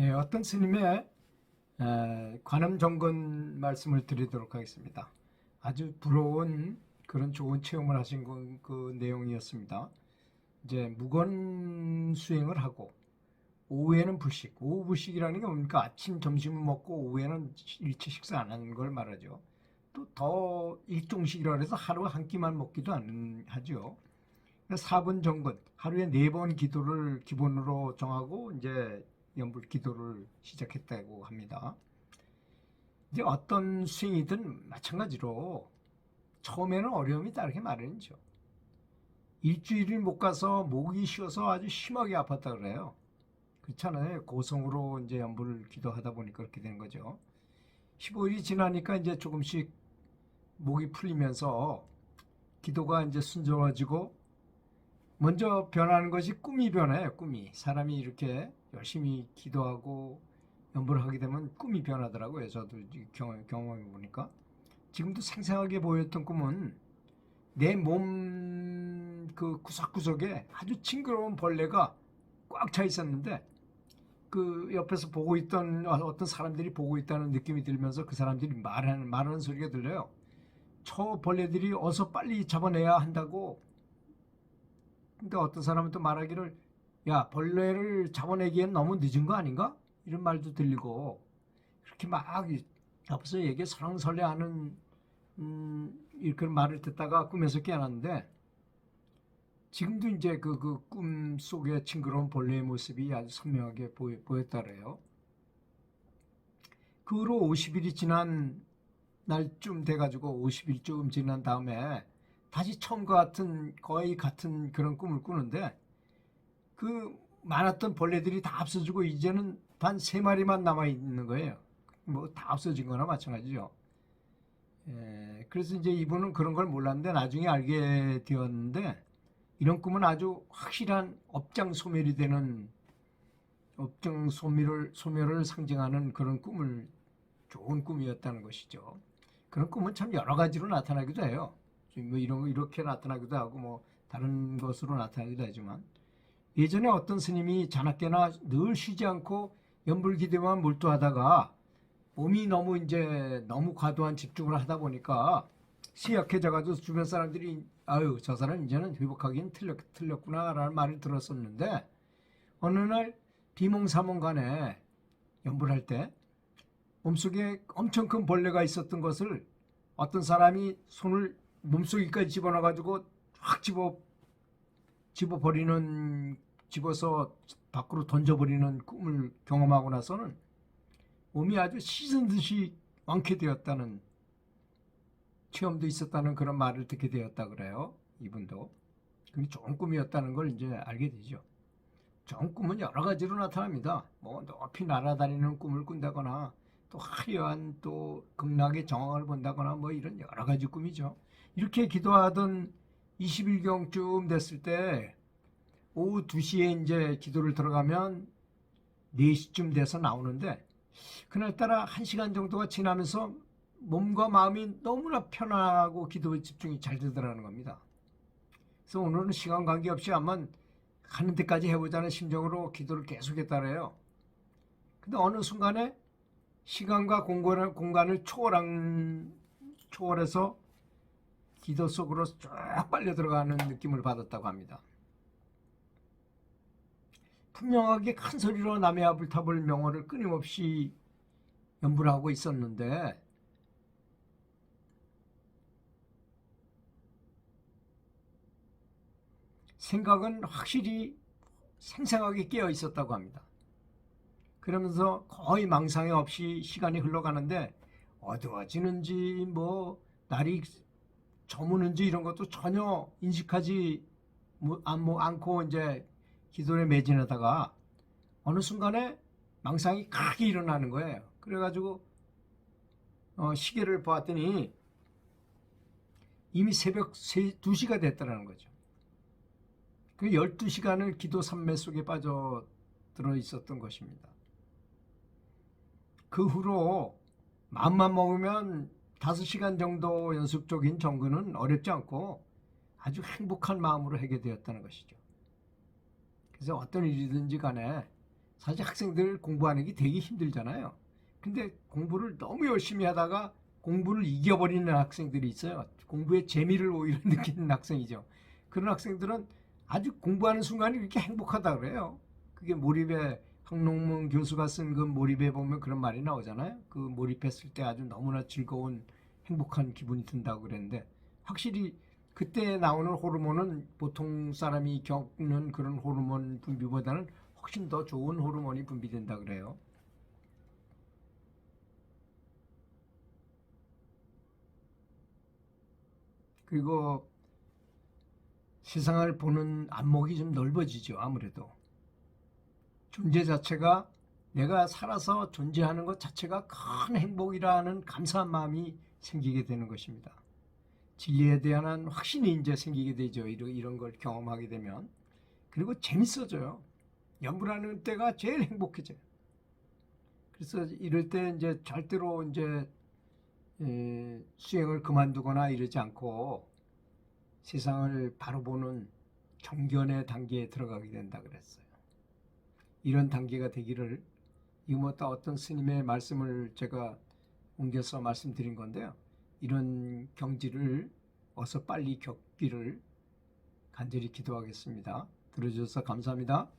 예, 어떤 스님의 관음 정건 말씀을 드리도록 하겠습니다. 아주 부러운 그런 좋은 체험을 하신 그 내용이었습니다. 이제 무건 수행을 하고 오후에는 불식, 오후 불식이라는 게 뭡니까? 아침, 점심을 먹고 오후에는 일체 식사 안 하는 걸 말하죠. 또 더 일종식이라 해서 하루 한 끼만 먹기도 하죠. 4분 정건, 하루에 4번 기도를 기본으로 정하고 이제 연불 기도를 시작했다고 합니다. 이제 어떤 스윙이든 마찬가지로 처음에는 어려움이 따르게 마련이죠. 일주일을 못 가서 목이 쉬어서 아주 심하게 아팠다 그래요. 그렇잖아요. 고성으로 이제 연불 기도하다 보니까 그렇게 되는 거죠. 15일이 지나니까 이제 조금씩 목이 풀리면서 기도가 이제 순조로워지고 먼저 변하는 것이 꿈이 변해요. 꿈이. 사람이 이렇게 열심히 기도하고 연불을 하게 되면 꿈이 변하더라고요. 저도 경험해 보니까. 지금도 생생하게 보였던 꿈은 내 몸 그 구석구석에 아주 징그러운 벌레가 꽉 차 있었는데 그 옆에서 보고 있던 어떤 사람들이 보고 있다는 느낌이 들면서 그 사람들이 말하는 소리가 들려요. 저 벌레들이 어서 빨리 잡아내야 한다고. 근데 어떤 사람은 또 말하기를 야, 벌레를 잡아내기엔 너무 늦은 거 아닌가? 이런 말도 들리고 그렇게 막 앞서 얘기 설왕설래하는 그런 말을 듣다가 꿈에서 깨어났는데 지금도 이제 그 꿈 속에 징그러운 벌레의 모습이 아주 선명하게 보였다래요. 그 후로 50일이 지난 날쯤 돼가지고 50일쯤 지난 다음에 다시 처음과 같은 거의 같은 그런 꿈을 꾸는데 그 많았던 벌레들이 다 없어지고 이제는 단 3마리만 남아있는 거예요. 뭐 다 없어진 거나 마찬가지죠. 그래서 이제 이분은 그런 걸 몰랐는데 나중에 알게 되었는데 이런 꿈은 아주 확실한 업장 소멸이 되는 업장 소멸을 상징하는 그런 꿈을 좋은 꿈이었다는 것이죠. 그런 꿈은 참 여러 가지로 나타나기도 해요. 뭐 이런 거 이렇게 나타나기도 하고 뭐 다른 것으로 나타나기도 하지만 예전에 어떤 스님이 자나깨나 늘 쉬지 않고 연불기도만 몰두하다가 몸이 너무 과도한 집중을 하다 보니까 쇠약해져가지고 주변 사람들이 아유 저 사람 이제는 회복하기는 틀렸구나라는 말을 들었었는데 어느 날 비몽사몽간에 연불할 때 몸속에 엄청 큰 벌레가 있었던 것을 어떤 사람이 손을 몸속에까지 집어넣어가지고 확 집어서 밖으로 던져버리는 꿈을 경험하고 나서는 몸이 아주 씻은 듯이 완쾌되었다는 체험도 있었다는 그런 말을 듣게 되었다 그래요. 이분도. 그게 좋은 꿈이었다는 걸 이제 알게 되죠. 좋은 꿈은 여러 가지로 나타납니다. 뭐 높이 날아다니는 꿈을 꾼다거나 또 화려한 또 극락의 정황을 본다거나 뭐 이런 여러 가지 꿈이죠. 이렇게 기도하던 20일경쯤 됐을 때 오후 2시에 이제 기도를 들어가면 4시쯤 돼서 나오는데 그날따라 1시간 정도가 지나면서 몸과 마음이 너무나 편안하고 기도에 집중이 잘 되더라는 겁니다. 그래서 오늘은 시간 관계없이 한번 가는 데까지 해보자는 심정으로 기도를 계속했다래요. 근데 어느 순간에 시간과 공간을 초월해서 기도 속으로 쫙 빨려 들어가는 느낌을 받았다고 합니다. 분명하게 큰 소리로 남의 아불타불 명호를 끊임없이 연불하고 있었는데 생각은 확실히 생생하게 깨어 있었다고 합니다. 그러면서 거의 망상이 없이 시간이 흘러가는데 어두워지는지 뭐 날이 저무는지 이런 것도 전혀 인식하지 않고 이제 기도에 매진하다가 어느 순간에 망상이 크게 일어나는 거예요. 그래가지고 시계를 보았더니 이미 새벽 2시가 됐다는 거죠. 그 12시간을 기도 삼매 속에 빠져들어 있었던 것입니다. 그 후로 마음만 먹으면 5시간 정도 연습적인 정근은 어렵지 않고 아주 행복한 마음으로 하게 되었다는 것이죠. 그래서 어떤 일이든지 간에 사실 학생들 공부하는 게 되게 힘들잖아요. 근데 공부를 너무 열심히 하다가 공부를 이겨버리는 학생들이 있어요. 공부의 재미를 오히려 느끼는 학생이죠. 그런 학생들은 아주 공부하는 순간이 그렇게 행복하다 그래요. 그게 몰입에 황농문 교수가 쓴 그 몰입에 보면 그런 말이 나오잖아요. 그 몰입했을 때 아주 너무나 즐거운 행복한 기분이 든다고 그랬는데 확실히 그때 나오는 호르몬은 보통 사람이 겪는 그런 호르몬 분비보다는 훨씬 더 좋은 호르몬이 분비된다 그래요. 그리고 세상을 보는 안목이 좀 넓어지죠. 아무래도 존재 자체가 내가 살아서 존재하는 것 자체가 큰 행복이라는 감사한 마음이 생기게 되는 것입니다. 진리에 대한 확신이 이제 생기게 되죠. 이런 걸 경험하게 되면. 그리고 재밌어져요. 연구하는 때가 제일 행복해져요. 그래서 이럴 때 이제 절대로 이제 수행을 그만두거나 이러지 않고 세상을 바로 보는 정견의 단계에 들어가게 된다 그랬어요. 이런 단계가 되기를 이거 뭐 어떤 스님의 말씀을 제가 옮겨서 말씀드린 건데요. 이런 경지를 어서 빨리 겪기를 간절히 기도하겠습니다. 들어주셔서 감사합니다.